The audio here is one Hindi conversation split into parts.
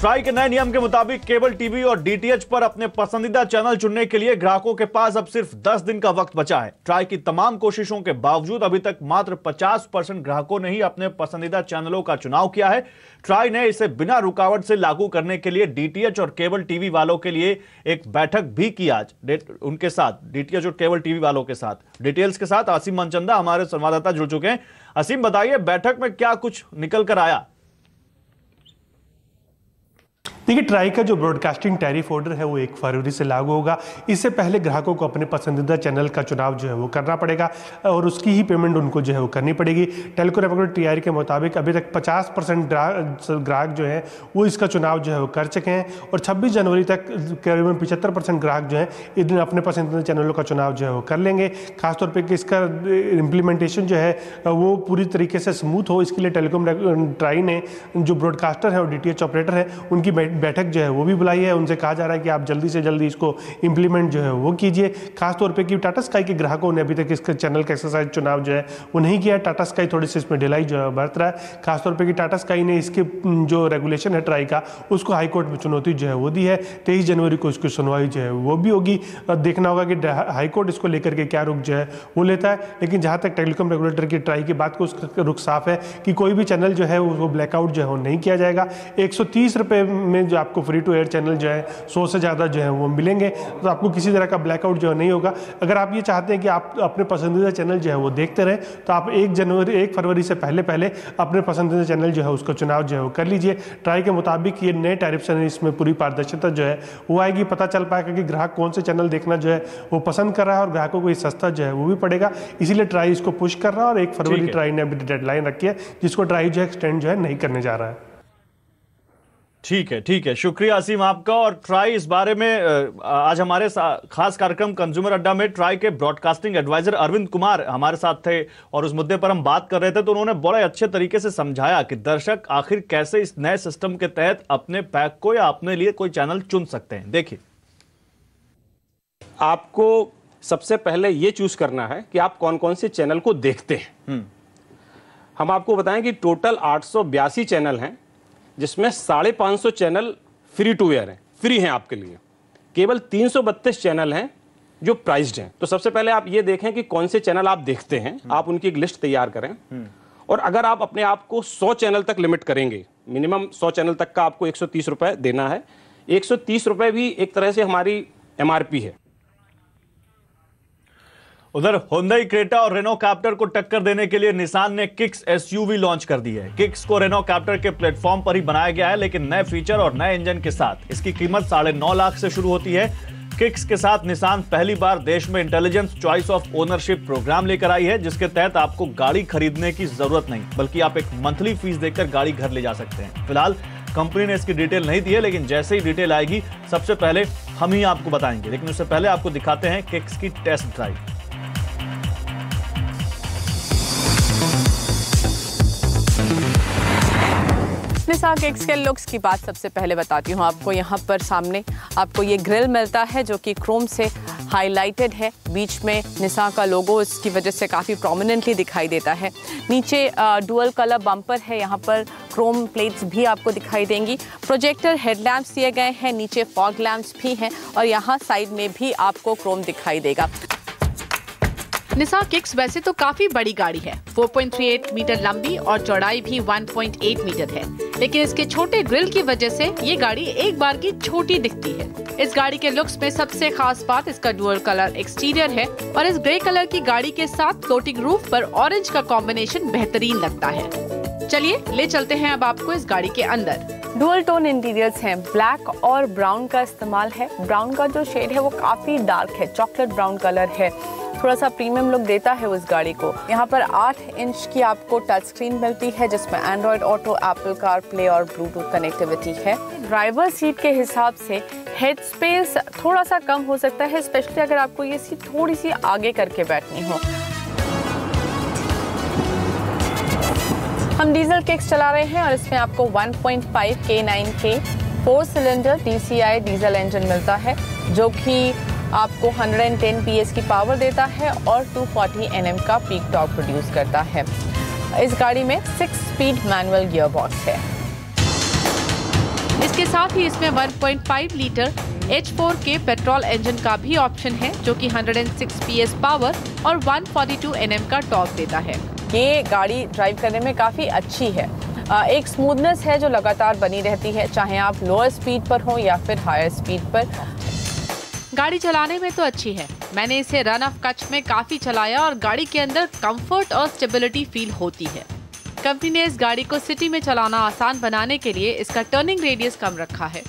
ट्राई के नए नियम के मुताबिक केबल टीवी और डीटीएच पर अपने पसंदीदा चैनल चुनने के लिए ग्राहकों के पास अब सिर्फ 10 दिन का वक्त बचा है। ट्राई की तमाम कोशिशों के बावजूद अभी तक मात्र 50% ग्राहकों ने ही अपने पसंदीदा चैनलों का चुनाव किया है। ट्राई ने इसे बिना रुकावट से लागू करने के लिए डीटीएच और केबल टीवी वालों के लिए एक बैठक भी की आज उनके साथ, डीटीएच और केबल टीवी वालों के साथ। डिटेल्स के साथ असीम मनचंदा हमारे संवाददाता जुड़ चुके हैं। असीम, बताइए बैठक में क्या कुछ निकल कर आया? देखिए, ट्राई का जो ब्रॉडकास्टिंग टैरिफ ऑर्डर है वो 1 फरवरी से लागू होगा। इससे पहले ग्राहकों को अपने पसंदीदा चैनल का चुनाव जो है वो करना पड़ेगा और उसकी ही पेमेंट उनको जो है वो करनी पड़ेगी। टेलीकॉम रेगुलेटरी टीआरई के मुताबिक अभी तक 50% ग्राहक जो है वो इसका चुनाव जो है वो कर चुके हैं और 26 जनवरी तक करीबन 75% ग्राहक जो है इन अपने पसंदीदा चैनलों का चुनाव जो है वो कर लेंगे। खासतौर पर कि इसका इम्प्लीमेंटेशन जो है वो पूरी तरीके से स्मूथ हो, इसके लिए टेलीकॉम ट्राई ने जो ब्रॉडकास्टर है और डीटीएच ऑपरेटर है उनकी बैठक जो है वो भी बुलाई है। उनसे कहा जा रहा है कि आप जल्दी से जल्दी इसको इंप्लीमेंट जो है वो कीजिए। खासतौर पे कि टाटा स्काई के ग्राहकों ने अभी तक इसके चैनल का एक्सरसाइज चुनाव जो है वो नहीं किया है। टाटा स्काई थोड़ी सी इसमें ढिलाई जो है बरत रहा है। खासतौर पे कि टाटा स्काई ने इसके जो रेगुलेशन है ट्राई का उसको हाईकोर्ट में चुनौती जो है वो दी है। 23 जनवरी को इसकी सुनवाई जो है वो भी होगी। देखना होगा कि हाईकोर्ट इसको लेकर के क्या रुख जो है वो लेता है। लेकिन जहाँ तक टेलीकॉम रेगुलेटर की ट्राई की बात को उसका रुख साफ है कि कोई भी चैनल जो है वो ब्लैकआउट जो है वो नहीं किया जाएगा। 130 रुपये में जो आपको फ्री टू एयर चैनल जो है 100 से ज़्यादा जो है वो मिलेंगे, तो आपको किसी तरह का ब्लैकआउट जो है नहीं होगा। अगर आप ये चाहते हैं कि आप अपने पसंदीदा चैनल जो है वो देखते रहें तो आप 1 फरवरी से पहले अपने पसंदीदा चैनल जो है उसका चुनाव जो है वो कर लीजिए। ट्राई के मुताबिक ये नए टैरिफ से इसमें पूरी पारदर्शिता जो है वो आएगी। पता चल पाएगा कि ग्राहक कौन से चैनल देखना जो है वो पसंद कर रहा है और ग्राहकों को ये सस्ता जो है वो भी पड़ेगा। इसीलिए ट्राई इसको पुश कर रहा है और 1 फरवरी ट्राई ने अभी डेडलाइन रखी है जिसको ट्राई जो है एक्सटेंड जो है नहीं करने जा रहा है। ठीक है, शुक्रिया असीम आपका। और ट्राई इस बारे में आज हमारे खास कार्यक्रम कंज्यूमर अड्डा में ट्राई के ब्रॉडकास्टिंग एडवाइजर अरविंद कुमार हमारे साथ थे और उस मुद्दे पर हम बात कर रहे थे, तो उन्होंने बड़े अच्छे तरीके से समझाया कि दर्शक आखिर कैसे इस नए सिस्टम के तहत अपने पैक को या अपने लिए कोई चैनल चुन सकते हैं। देखिए, आपको सबसे पहले ये चूज करना है कि आप कौन कौन से चैनल को देखते हैं। हम आपको बताएं कि टोटल 882 चैनल हैं जिसमें 550 चैनल फ्री टू एयर हैं, फ्री हैं आपके लिए। केवल 332 चैनल हैं जो प्राइस्ड हैं। तो सबसे पहले आप ये देखें कि कौन से चैनल आप देखते हैं, आप उनकी एक लिस्ट तैयार करें। और अगर आप अपने आप को 100 चैनल तक लिमिट करेंगे, मिनिमम 100 चैनल तक का आपको 130 रुपए देना है। 130 रुपए भी एक तरह से हमारी एमआरपी है। उधर हुंडई क्रेटा और रेनो कैप्टर को टक्कर देने के लिए निसान ने किक्स एसयूवी लॉन्च कर दी है। किक्स को रेनो कैप्टर के प्लेटफॉर्म पर ही बनाया गया है, लेकिन नए फीचर और नए इंजन के साथ। इसकी कीमत 9.5 लाख से शुरू होती है। किक्स के साथ निसान पहली बार देश में intelligence choice of ownership program लेकर आई है, जिसके तहत आपको गाड़ी खरीदने की जरूरत नहीं, बल्कि आप एक मंथली फीस देकर गाड़ी घर ले जा सकते हैं। फिलहाल कंपनी ने इसकी डिटेल नहीं दी है, लेकिन जैसे ही डिटेल आएगी सबसे पहले हम ही आपको बताएंगे। लेकिन उससे पहले आपको दिखाते हैं किक्स की टेस्ट ड्राइव। निसान किक्स के लुक्स की बात सबसे पहले बताती हूँ आपको। यहाँ पर सामने आपको ये ग्रिल मिलता है जो कि क्रोम से हाईलाइटेड है। बीच में निसान का लोगो इसकी वजह से काफ़ी प्रोमिनेंटली दिखाई देता है। नीचे डुअल कलर बम्पर है, यहाँ पर क्रोम प्लेट्स भी आपको दिखाई देंगी। प्रोजेक्टर हेडलैम्प्स दिए गए हैं, नीचे फॉग लैम्प्स भी हैं और यहाँ साइड में भी आपको क्रोम दिखाई देगा। निसान किक्स वैसे तो काफी बड़ी गाड़ी है, 4.38 मीटर लंबी और चौड़ाई भी 1.8 मीटर है, लेकिन इसके छोटे ग्रिल की वजह से ये गाड़ी एक बार की छोटी दिखती है। इस गाड़ी के लुक्स में सबसे खास बात इसका डुअल कलर एक्सटीरियर है और इस ग्रे कलर की गाड़ी के साथ फ्लोटिंग रूफ पर ऑरेंज का कॉम्बिनेशन बेहतरीन लगता है। चलिए ले चलते हैं अब आपको इस गाड़ी के अंदर। डुअल टोन इंटीरियर्स हैं, ब्लैक और ब्राउन का इस्तेमाल है। ब्राउन का जो शेड है वो काफी डार्क है, चॉकलेट ब्राउन कलर है, थोड़ा सा प्रीमियम लुक देता है उस गाड़ी को। यहाँ पर 8 इंच की आपको टच स्क्रीन मिलती है जिसमें Android auto, Apple car play और ब्लूटूथ कनेक्टिविटी है। ड्राइवर सीट के हिसाब से हेड स्पेस थोड़ा सा कम हो सकता है, स्पेशली अगर आपको ये सीट थोड़ी सी आगे करके बैठनी हो। हम डीजल किक्स चला रहे हैं और इसमें आपको 1.5 K9K 4 cylinder DCI diesel engine मिलता है जो कि आपको 110 PS की पावर देता है और 240 Nm का पीक टॉर्क प्रोड्यूस करता है। इस गाड़ी में 6 स्पीड मैनुअल गियर बॉक्स है। इसके साथ ही इसमें 1.5 लीटर H4 के पेट्रोल इंजन का भी ऑप्शन है, जो कि 106 PS पावर और 142 Nm का टॉर्क देता है। ये गाड़ी ड्राइव करने में काफ़ी अच्छी है। एक स्मूथनेस है जो लगातार बनी रहती है, चाहे आप लोअर स्पीड पर हो या फिर हायर स्पीड पर। गाड़ी चलाने में तो अच्छी है। मैंने इसे रन ऑफ कच्छ में काफ़ी चलाया और गाड़ी के अंदर कंफर्ट और स्टेबिलिटी फील होती है। कंपनी ने इस गाड़ी को सिटी में चलाना आसान बनाने के लिए इसका टर्निंग रेडियस कम रखा है।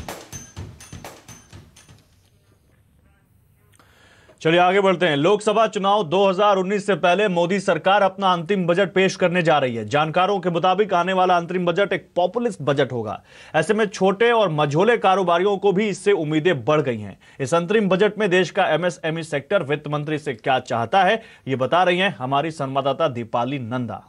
चलिए आगे बढ़ते हैं। लोकसभा चुनाव 2019 से पहले मोदी सरकार अपना अंतिम बजट पेश करने जा रही है। जानकारों के मुताबिक आने वाला अंतरिम बजट एक पॉपुलिस्ट बजट होगा। ऐसे में छोटे और मझोले कारोबारियों को भी इससे उम्मीदें बढ़ गई हैं। इस अंतरिम बजट में देश का एमएसएमई सेक्टर वित्त मंत्री से क्या चाहता है, ये बता रही हैं हमारी संवाददाता दीपाली नंदा।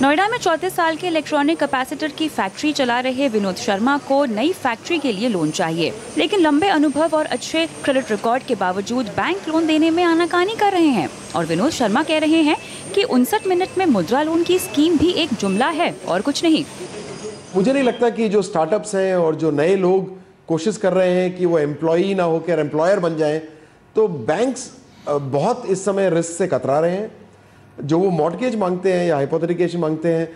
नोएडा में 34 साल के इलेक्ट्रॉनिक कैपेसिटर की फैक्ट्री चला रहे विनोद शर्मा को नई फैक्ट्री के लिए लोन चाहिए, लेकिन लंबे अनुभव और अच्छे क्रेडिट रिकॉर्ड के बावजूद बैंक लोन देने में आनाकानी कर रहे हैं। और विनोद शर्मा कह रहे हैं कि 59 मिनट में मुद्रा लोन की स्कीम भी एक जुमला है और कुछ नहीं। मुझे नहीं लगता कि जो स्टार्टअप्स हैं और जो नए लोग कोशिश कर रहे हैं कि वो एम्प्लॉई ना होकर एम्प्लॉयर बन जाएं, तो बैंक्स बहुत इस समय रिस्क से कतरा रहे हैं। जो वो मॉर्टगेज मांगते हैं या हाइपोथेटिकेशन मांगते हैं,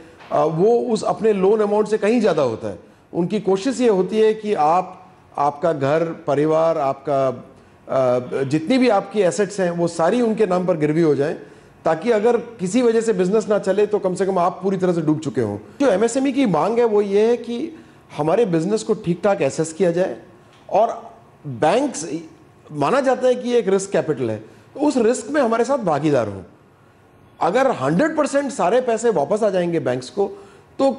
वो उस अपने लोन अमाउंट से कहीं ज़्यादा होता है। उनकी कोशिश ये होती है कि आपका घर परिवार, आपका जितनी भी आपकी एसेट्स हैं वो सारी उनके नाम पर गिरवी हो जाएं, ताकि अगर किसी वजह से बिजनेस ना चले तो कम से कम आप पूरी तरह से डूब चुके हों। जो एमएसएमई की मांग है वो ये है कि हमारे बिजनेस को ठीक ठाक एसेस किया जाए, और बैंक्स माना जाता है कि एक रिस्क कैपिटल है, तो उस रिस्क में हमारे साथ भागीदार हों। अगर 100% सारे पैसे वापस आ जाएंगे बैंक्स को, तो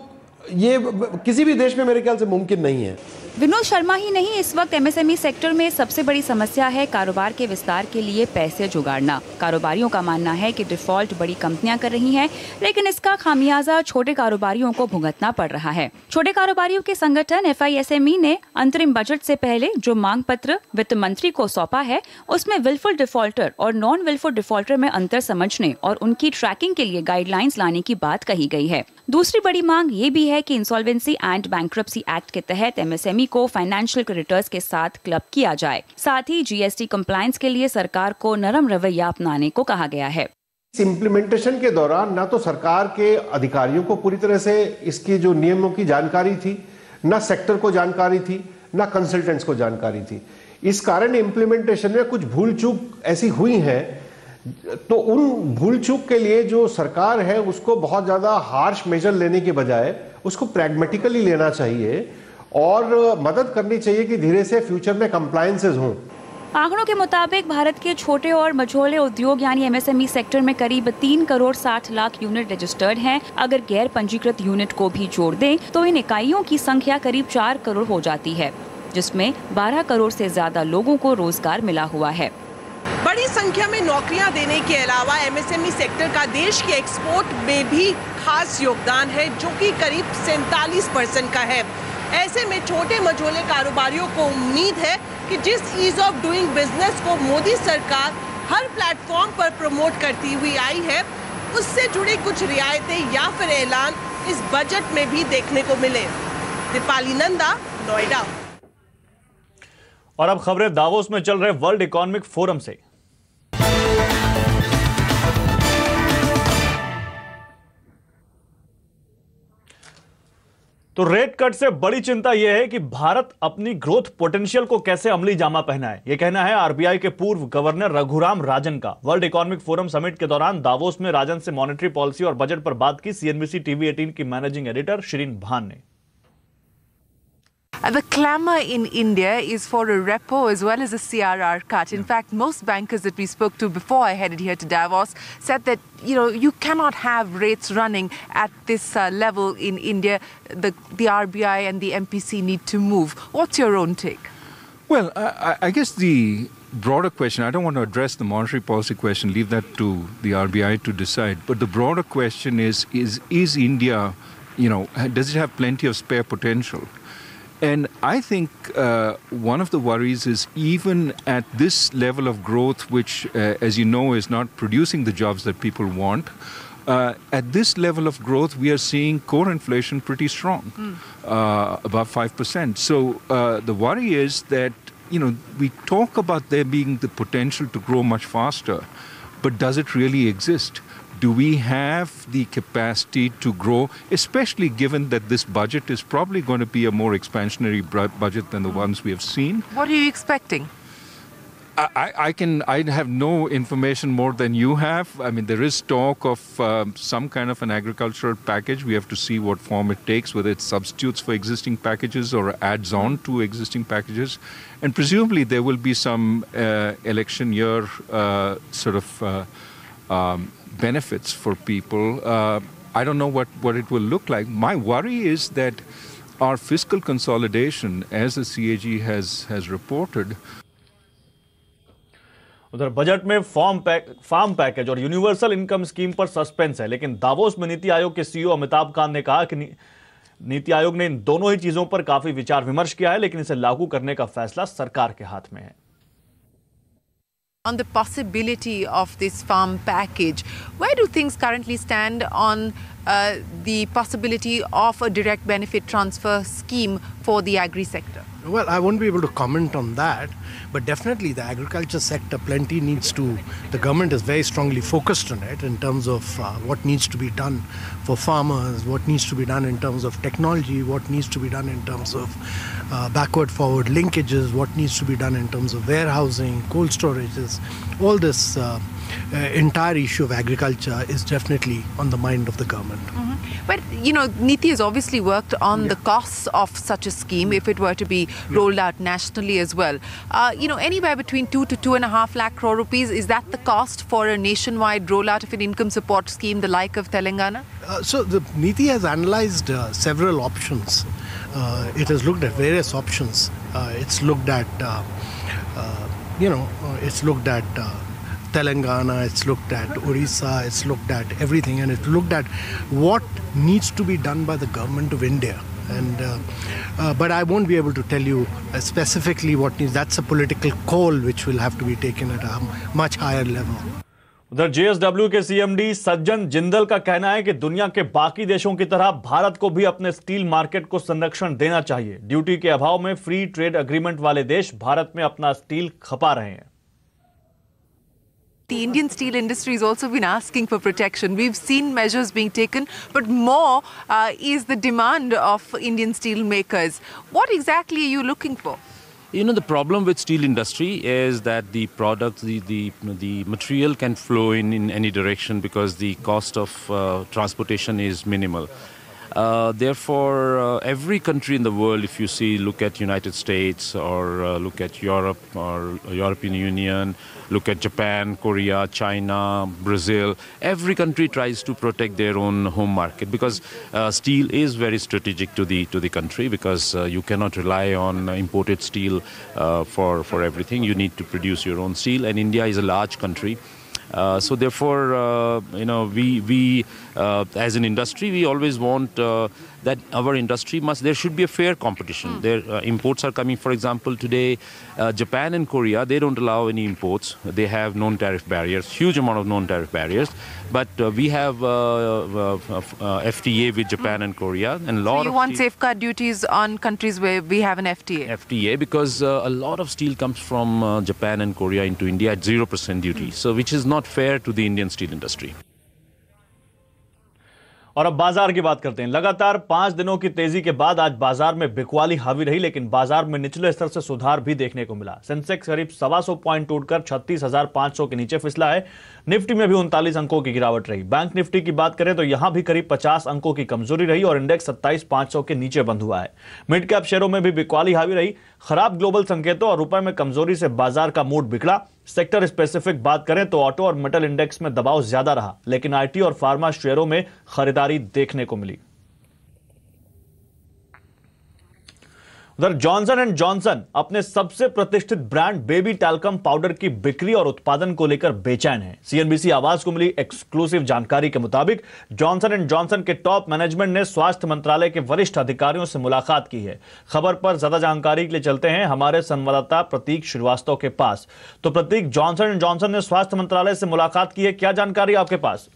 ये किसी भी देश में मेरे ख्याल से मुमकिन नहीं है। विनोद शर्मा ही नहीं, इस वक्त एमएसएमई सेक्टर में सबसे बड़ी समस्या है कारोबार के विस्तार के लिए पैसे जुगाड़ना। कारोबारियों का मानना है कि डिफॉल्ट बड़ी कंपनियां कर रही हैं, लेकिन इसका खामियाजा छोटे कारोबारियों को भुगतना पड़ रहा है। छोटे कारोबारियों के संगठन FISME ने अंतरिम बजट से पहले जो मांग पत्र वित्त मंत्री को सौंपा है, उसमें विलफुल डिफॉल्टर और नॉन विलफुल डिफॉल्टर में अंतर समझने और उनकी ट्रैकिंग के लिए गाइडलाइंस लाने की बात कही गई है। दूसरी बड़ी मांग ये भी है कि इंसॉल्वेंसी एंड बैंक्रप्सी एक्ट के तहत एमएसएमई को फाइनेंशियल क्रेडिटर्स के साथ क्लब किया जाए। साथ ही GST कंप्लायंस के लिए सरकार को नरम रवैया अपनाने को कहा गया है। इम्प्लीमेंटेशन के दौरान ना तो सरकार के अधिकारियों को पूरी तरह से इसकी जो नियमों की जानकारी थी, ना सेक्टर को जानकारी थी, ना कंसल्टेंट्स को जानकारी थी। इस कारण इम्प्लीमेंटेशन में कुछ भूल चूक ऐसी हुई है, तो उन भूल चूक के लिए जो सरकार है उसको बहुत ज्यादा हार्श मेजर लेने के बजाय उसको प्रैग्मेटिकली लेना चाहिए और मदद करनी चाहिए कि धीरे से फ्यूचर में कंप्लायंसेस हों। आंकड़ों के मुताबिक भारत के छोटे और मझोले उद्योग यानी एमएसएमई सेक्टर में करीब 3 करोड़ 60 लाख यूनिट रजिस्टर्ड हैं। अगर गैर पंजीकृत यूनिट को भी जोड़ दें तो इन इकाइयों की संख्या करीब 4 करोड़ हो जाती है, जिसमें 12 करोड़ से ज्यादा लोगों को रोजगार मिला हुआ है। बड़ी संख्या में नौकरियां देने के अलावा एमएसएमई सेक्टर का देश के एक्सपोर्ट में भी खास योगदान है, जो कि करीब 47% का है। ऐसे में छोटे मझोले कारोबारियों को उम्मीद है कि जिस ईज ऑफ डूइंग बिजनेस को मोदी सरकार हर प्लेटफॉर्म पर प्रमोट करती हुई आई है, उससे जुड़ी कुछ रियायतें या फिर ऐलान इस बजट में भी देखने को मिले। दीपाली नंदा, नोएडा। और अब खबरें दावोस में चल रहे वर्ल्ड इकोनॉमिक फोरम से। तो रेट कट से बड़ी चिंता यह है कि भारत अपनी ग्रोथ पोटेंशियल को कैसे अमली जामा पहनाए, यह कहना है आरबीआई के पूर्व गवर्नर रघुराम राजन का। वर्ल्ड इकोनॉमिक फोरम समिट के दौरान दावोस में राजन से मॉनेटरी पॉलिसी और बजट पर बात की CNBC TV 18 की मैनेजिंग एडिटर शिरीन भान ने। The clamour in India is for a repo as well as a CRR cut. In fact, most bankers that we spoke to before I headed here to Davos said that, you cannot have rates running at this level in India. The RBI and the MPC need to move. What's your own take? Well, I guess the broader question, I don't want to address the monetary policy question, leave that to the RBI to decide. But the broader question is India, does it have plenty of spare potential? And I think one of the worries is even at this level of growth, which, as you know, is not producing the jobs that people want, At this level of growth, we are seeing core inflation pretty strong, above 5%. So the worry is that, we talk about there being the potential to grow much faster, but does it really exist? Do we have the capacity to grow, especially given that this budget is probably going to be a more expansionary budget than the ones we have seen? What are you expecting? I have no information more than you have. I mean, there is talk of some kind of an agricultural package. We have to see what form it takes, whether it substitutes for existing packages or adds on to existing packages. And presumably there will be some election year benefits for people. I don't know what it will look like. My worry is that our fiscal consolidation, as the CAG has reported, उधर बजट में फार्म पैकेज और यूनिवर्सल इनकम स्कीम पर सस्पेंस है, लेकिन दावोस में नीति आयोग के सीईओ अमिताभ कांत ने कहा कि नीति आयोग ने इन दोनों ही चीजों पर काफी विचार विमर्श किया है, लेकिन इसे लागू करने का फैसला सरकार के हाथ में है. On the possibility of this farm package, where do things currently stand on the possibility of a direct benefit transfer scheme for the agri sector? Well, I won't be able to comment on that, but definitely the agriculture sector plenty needs to, the government is very strongly focused on it in terms of what needs to be done for farmers, what needs to be done in terms of technology, what needs to be done in terms of backward forward linkages, what needs to be done in terms of warehousing, cold storages. All this entire issue of agriculture is definitely on the mind of the government. But, Niti has obviously worked on the costs of such a scheme if it were to be rolled out nationally as well. Anywhere between 2 to 2.5 lakh crore rupees, is that the cost for a nationwide rollout of an income support scheme the like of Telangana? So the Niti has analyzed several options. It has looked at various options. It's looked at, Telangana, it's looked at Orissa, it's looked at everything, and it's looked at what needs to be done by the government of India. And but I won't be able to tell you specifically what needs. That's a political call which will have to be taken at a much higher level. उधर JSW के CMD सज्जन जिंदल का कहना है कि दुनिया के बाकी देशों की तरह भारत को भी अपने स्टील मार्केट को संरक्षण देना चाहिए. ड्यूटी के अभाव में फ्री ट्रेड एग्रीमेंट वाले देश भारत में अपना स्टील खपा रहे हैं. The Indian steel industry has also been asking for protection. We've seen measures being taken, but more is the demand of Indian steel makers. What exactly are you looking for? The problem with steel industry is that the product, the material can flow in any direction because the cost of transportation is minimal. Therefore, every country in the world, if you see, look at United States or look at Europe or European Union, look at Japan, Korea, China, Brazil, every country tries to protect their own home market because steel is very strategic to the country because you cannot rely on imported steel for everything. You need to produce your own steel, and India is a large country. So therefore, we as an industry, we always want that our industry there should be a fair competition. Their imports are coming, for example, today, Japan and Korea, they don't allow any imports. They have non-tariff barriers, huge amount of non-tariff barriers. But we have FTA with Japan and Korea. And so you want safeguard duties on countries where we have an FTA? FTA, because a lot of steel comes from Japan and Korea into India at 0% duty, so which is not fair to the Indian steel industry. और अब बाजार की बात करते हैं. लगातार 5 दिनों की तेजी के बाद आज बाजार में बिकवाली हावी रही, लेकिन बाजार में निचले स्तर से सुधार भी देखने को मिला. सेंसेक्स करीब 125 पॉइंट टूटकर 36,500 के नीचे फिसला है. निफ्टी में भी 39 अंकों की गिरावट रही. बैंक निफ्टी की बात करें तो यहां भी करीब 50 अंकों की कमजोरी रही और इंडेक्स 27,500 के नीचे बंद हुआ है. मिड कैप शेयरों में भी बिकवाली हावी रही. खराब ग्लोबल संकेतों और रुपए में कमजोरी से बाजार का मूड बिगड़ा. सेक्टर स्पेसिफिक बात करें तो ऑटो और मेटल इंडेक्स में दबाव ज्यादा रहा, लेकिन आईटी और फार्मा शेयरों में खरीदारी देखने को मिली. उधर जॉनसन एंड जॉनसन अपने सबसे प्रतिष्ठित ब्रांड बेबी टैल्कम पाउडर की बिक्री और उत्पादन को लेकर बेचैन है. सीएनबीसी आवाज को मिली एक्सक्लूसिव जानकारी के मुताबिक जॉनसन एंड जॉनसन के टॉप मैनेजमेंट ने स्वास्थ्य मंत्रालय के वरिष्ठ अधिकारियों से मुलाकात की है. खबर पर ज्यादा जानकारी के लिए चलते हैं हमारे संवाददाता प्रतीक श्रीवास्तव के पास. तो प्रतीक, जॉनसन एंड जॉनसन ने स्वास्थ्य मंत्रालय से मुलाकात की है, क्या जानकारी आपके पास?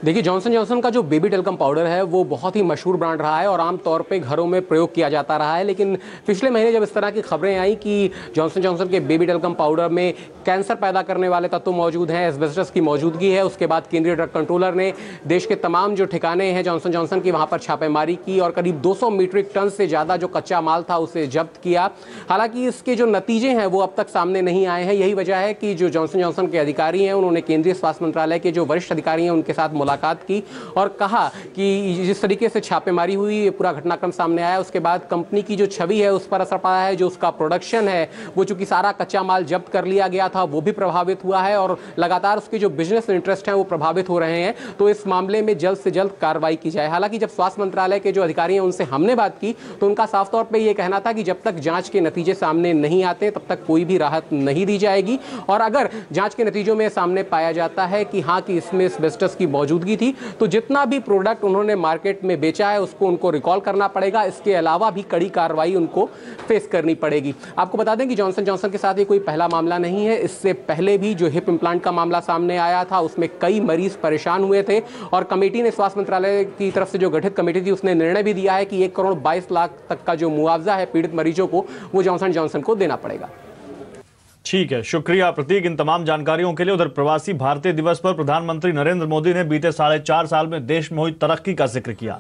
देखिए, जॉनसन जॉनसन का जो बेबी टेल्कम पाउडर है वो बहुत ही मशहूर ब्रांड रहा है और आमतौर पे घरों में प्रयोग किया जाता रहा है। लेकिन पिछले महीने जब इस तरह की खबरें आई कि जॉनसन जॉनसन के बेबी टेल्कम पाउडर में कैंसर पैदा करने वाले तत्व मौजूद हैं, एस्बेस्टस की मौजूदगी है, उसके बाद केंद्रीय ड्रग कंट्रोलर ने देश के तमाम जो ठिकाने हैं जॉनसन जॉनसन की वहाँ पर छापेमारी की और करीब 200 मीट्रिक टन से ज़्यादा जो कच्चा माल था उसे जब्त किया। हालांकि इसके जो नतीजे हैं वो अब तक सामने नहीं आए हैं। यही वजह है कि जो जॉनसन जॉनसन के अधिकारी हैं उन्होंने केंद्रीय स्वास्थ्य मंत्रालय के जो वरिष्ठ अधिकारी हैं उनके साथ मुलाकात की और कहा कि जिस तरीके से छापेमारी हुई, पूरा घटनाक्रम सामने आया, उसके बाद कंपनी की जो छवि है उस पर असर पड़ा है। जो उसका प्रोडक्शन है वो चूंकि सारा कच्चा माल जब्त कर लिया गया था वो भी प्रभावित हुआ है और लगातार उसके जो बिजनेस इंटरेस्ट हैं वो प्रभावित हो रहे हैं। तो इस मामले में जल्द से जल्द कार्रवाई की जाए। हालांकि जब स्वास्थ्य मंत्रालय के जो अधिकारी हैं उनसे हमने बात की तो उनका साफ तौर पर यह कहना था कि जब तक जांच के नतीजे सामने नहीं आते तब तक कोई भी राहत नहीं दी जाएगी और अगर जांच के नतीजों में सामने पाया जाता है कि हाँ कि इसमें एस्बेस्टस की मौजूदगी थी तो जितना भी प्रोडक्ट उन्होंने मार्केट में बेचा है उसको उनको रिकॉल करना पड़ेगा। इसके अलावा भी कड़ी कार्रवाई उनको फेस करनी पड़ेगी। आपको बता दें कि जॉनसन जॉनसन के साथ ये कोई पहला मामला नहीं है। इससे पहले भी जो हिप इम्प्लांट का मामला सामने आया था उसमें कई मरीज परेशान हुए थे और कमेटी ने, स्वास्थ्य मंत्रालय की तरफ से जो गठित कमेटी थी उसने निर्णय भी दिया है कि 1 करोड़ 22 लाख तक का जो मुआवजा है पीड़ित मरीजों को वो जॉनसन जॉनसन को देना पड़ेगा। ठीक है, शुक्रिया प्रतीक इन तमाम जानकारियों के लिए। उधर प्रवासी भारतीय दिवस पर प्रधानमंत्री नरेंद्र मोदी ने बीते 4.5 साल में देश में हुई तरक्की का जिक्र किया।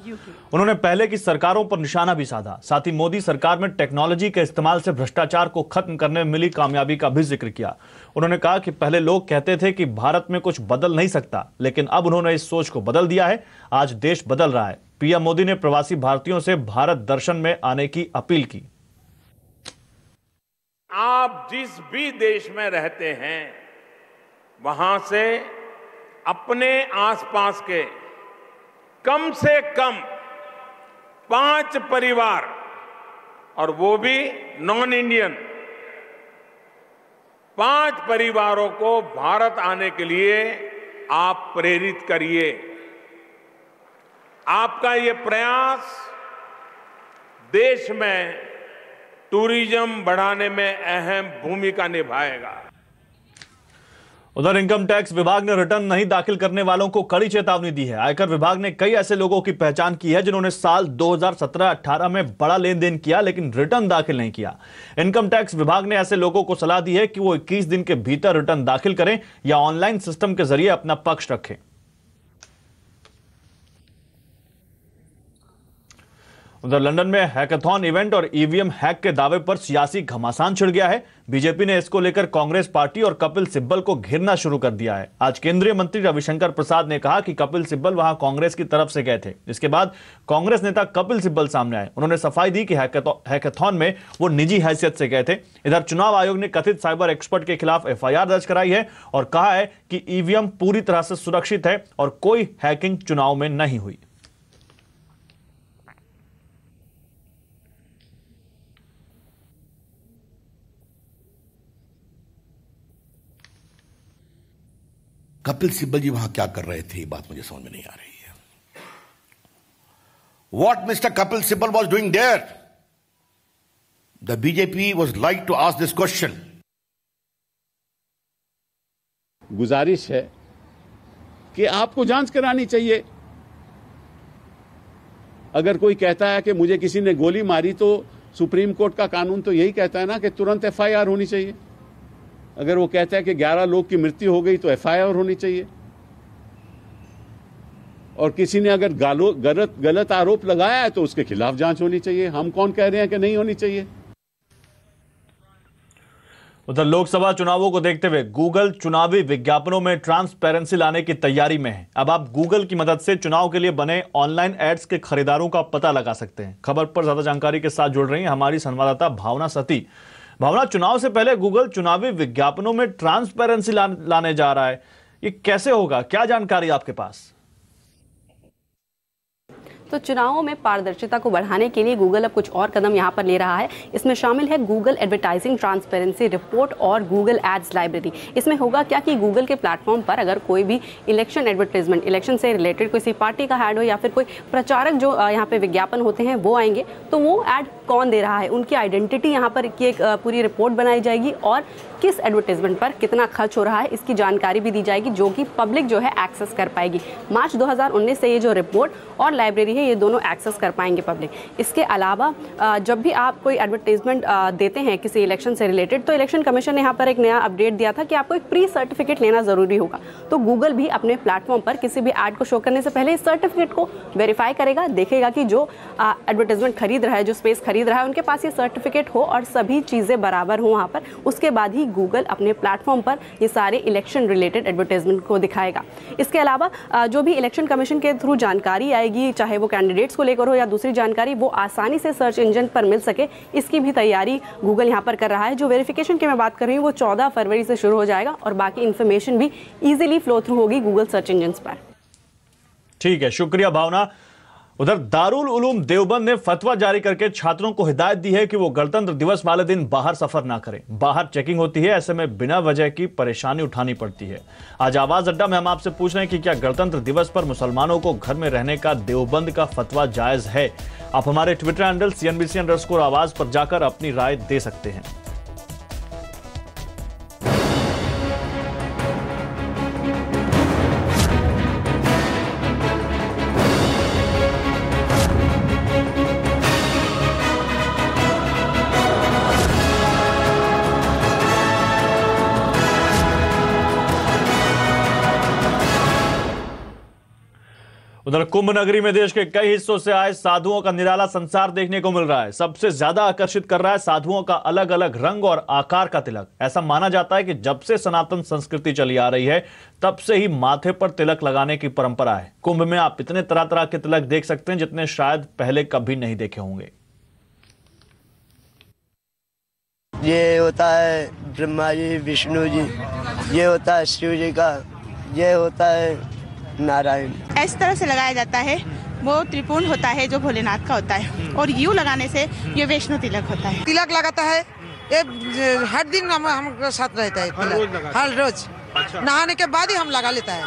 उन्होंने पहले की सरकारों पर निशाना भी साधा। साथ ही मोदी सरकार में टेक्नोलॉजी के इस्तेमाल से भ्रष्टाचार को खत्म करने में मिली कामयाबी का भी जिक्र किया। उन्होंने कहा कि पहले लोग कहते थे कि भारत में कुछ बदल नहीं सकता, लेकिन अब उन्होंने इस सोच को बदल दिया है। आज देश बदल रहा है। पीएम मोदी ने प्रवासी भारतीयों से भारत दर्शन में आने की अपील की। आप जिस भी देश में रहते हैं वहां से अपने आसपास के कम से कम 5 परिवार, और वो भी नॉन इंडियन, 5 परिवारों को भारत आने के लिए आप प्रेरित करिए। आपका ये प्रयास देश में टूरिज्म बढ़ाने में अहम भूमिका निभाएगा। उधर इनकम टैक्स विभाग ने रिटर्न नहीं दाखिल करने वालों को कड़ी चेतावनी दी है। आयकर विभाग ने कई ऐसे लोगों की पहचान की है जिन्होंने साल 2017-18 में बड़ा लेन देन किया लेकिन रिटर्न दाखिल नहीं किया। इनकम टैक्स विभाग ने ऐसे लोगों को सलाह दी है कि वो 21 दिन के भीतर रिटर्न दाखिल करें या ऑनलाइन सिस्टम के जरिए अपना पक्ष रखें। उधर लंदन में हैकाथॉन इवेंट और ईवीएम हैक के दावे पर सियासी घमासान छिड़ गया है। बीजेपी ने इसको लेकर कांग्रेस पार्टी और कपिल सिब्बल को घेरना शुरू कर दिया है। आज केंद्रीय मंत्री रविशंकर प्रसाद ने कहा कि कपिल सिब्बल वहां कांग्रेस की तरफ से गए थे। इसके बाद कांग्रेस नेता कपिल सिब्बल सामने आए। उन्होंने सफाई दी कि हैकाथॉन में वो निजी हैसियत से गए थे। इधर चुनाव आयोग ने कथित साइबर एक्सपर्ट के खिलाफ एफआईआर दर्ज कराई है और कहा है कि ईवीएम पूरी तरह से सुरक्षित है और कोई हैकिंग चुनाव में नहीं हुई। कपिल सिब्बल जी वहां क्या कर रहे थे, ये बात मुझे समझ में नहीं आ रही है। What Mr. Kapil Sibal was doing there? The BJP was like to ask this question. गुजारिश है कि आपको जांच करानी चाहिए। अगर कोई कहता है कि मुझे किसी ने गोली मारी तो सुप्रीम कोर्ट का कानून तो यही कहता है ना कि तुरंत एफआईआर होनी चाहिए। अगर वो कहता है कि 11 लोग की मृत्यु हो गई तो एफआईआर होनी चाहिए। और किसी ने अगर गलत आरोप लगाया है तो उसके खिलाफ जांच होनी चाहिए। हम कौन कह रहे हैं कि नहीं होनी चाहिए। उधर लोकसभा चुनावों को देखते हुए गूगल चुनावी विज्ञापनों में ट्रांसपेरेंसी लाने की तैयारी में है। अब आप गूगल की मदद से चुनाव के लिए बने ऑनलाइन एड्स के खरीदारों का पता लगा सकते हैं। खबर पर ज्यादा जानकारी के साथ जुड़ रही है हमारी संवाददाता भावना सती। भावना, चुनाव से पहले गूगल चुनावी विज्ञापनों में ट्रांसपेरेंसी लाने जा रहा है, ये कैसे होगा, क्या जानकारी आपके पास? तो चुनावों में पारदर्शिता को बढ़ाने के लिए गूगल अब कुछ और कदम यहाँ पर ले रहा है। इसमें शामिल है गूगल एडवर्टाइजिंग ट्रांसपेरेंसी रिपोर्ट और गूगल एड्स लाइब्रेरी। इसमें होगा क्या कि गूगल के प्लेटफॉर्म पर अगर कोई भी इलेक्शन एडवर्टाइजमेंट, इलेक्शन से रिलेटेड किसी पार्टी का ऐड हो या फिर कोई प्रचारक जो यहाँ पे विज्ञापन होते हैं वो आएंगे, तो वो ऐड कौन दे रहा है, उनकी आइडेंटिटी यहाँ पर की एक पूरी रिपोर्ट बनाई जाएगी और किस एडवर्टाइजमेंट पर कितना खर्च हो रहा है इसकी जानकारी भी दी जाएगी, जो कि पब्लिक जो है एक्सेस कर पाएगी। मार्च 2019 से ये जो रिपोर्ट और लाइब्रेरी है ये दोनों एक्सेस कर पाएंगे पब्लिक। इसके अलावा जब भी आप कोई एडवर्टाइजमेंट देते हैं किसी इलेक्शन से रिलेटेड, तो इलेक्शन कमीशन ने यहाँ पर एक नया अपडेट दिया था कि आपको एक प्री सर्टिफिकेट लेना ज़रूरी होगा। तो गूगल भी अपने प्लेटफॉर्म पर किसी भी ऐड को शो करने से पहले इस सर्टिफिकेट को वेरीफाई करेगा, देखेगा कि जो एडवर्टाइजमेंट खरीद रहा है, जो स्पेस खरीद रहा है, उनके पास ये सर्टिफिकेट हो और सभी चीज़ें बराबर हो वहाँ पर। उसके बाद ही गूगल अपने प्लेटफॉर्म पर ये सारे इलेक्शन रिलेटेड एडवर्टाइजमेंट को दिखाएगा। इसके अलावा जो भी इलेक्शन कमीशन के थ्रू जानकारी आएगी, चाहे वो कैंडिडेट्स को लेकर हो या दूसरी जानकारी, वो आसानी से सर्च इंजन पर मिल सके, इसकी भी तैयारी गूगल यहाँ पर कर रहा है। जो वेरिफिकेशन की मैं बात कर रही हूँ वो 14 फरवरी से शुरू हो जाएगा और बाकी इन्फॉर्मेशन भी ईजिली फ्लो थ्रू होगी गूगल सर्च इंजन पर। ठीक है, शुक्रिया भावना। उधर दारुल उलूम देवबंद ने फतवा जारी करके छात्रों को हिदायत दी है कि वो गणतंत्र दिवस वाले दिन बाहर सफर ना करें। बाहर चेकिंग होती है, ऐसे में बिना वजह की परेशानी उठानी पड़ती है। आज आवाज अड्डा में हम आपसे पूछ रहे हैं कि क्या गणतंत्र दिवस पर मुसलमानों को घर में रहने का देवबंद का फतवा जायज है? आप हमारे ट्विटर हैंडल CNBC_आवाज पर जाकर अपनी राय दे सकते हैं। उधर कुंभ नगरी में देश के कई हिस्सों से आए साधुओं का निराला संसार देखने को मिल रहा है। सबसे ज्यादा आकर्षित कर रहा है साधुओं का अलग अलग रंग और आकार का तिलक। ऐसा माना जाता है कि जब से सनातन संस्कृति चली आ रही है तब से ही माथे पर तिलक लगाने की परंपरा है। कुंभ में आप इतने तरह तरह के तिलक देख सकते हैं जितने शायद पहले कभी नहीं देखे होंगे। ये होता है ब्रह्मा जी, विष्णु जी, ये होता है शिव जी का, ये होता है नारायण। इस तरह से लगाया जाता है। वो त्रिपुंड होता है जो भोलेनाथ का होता है और यू लगाने से ये वैष्णो तिलक होता है। तिलक लगाता है ये हर दिन हम साथ रहता है, हर रोज नहाने के बाद ही हम लगा लेता है।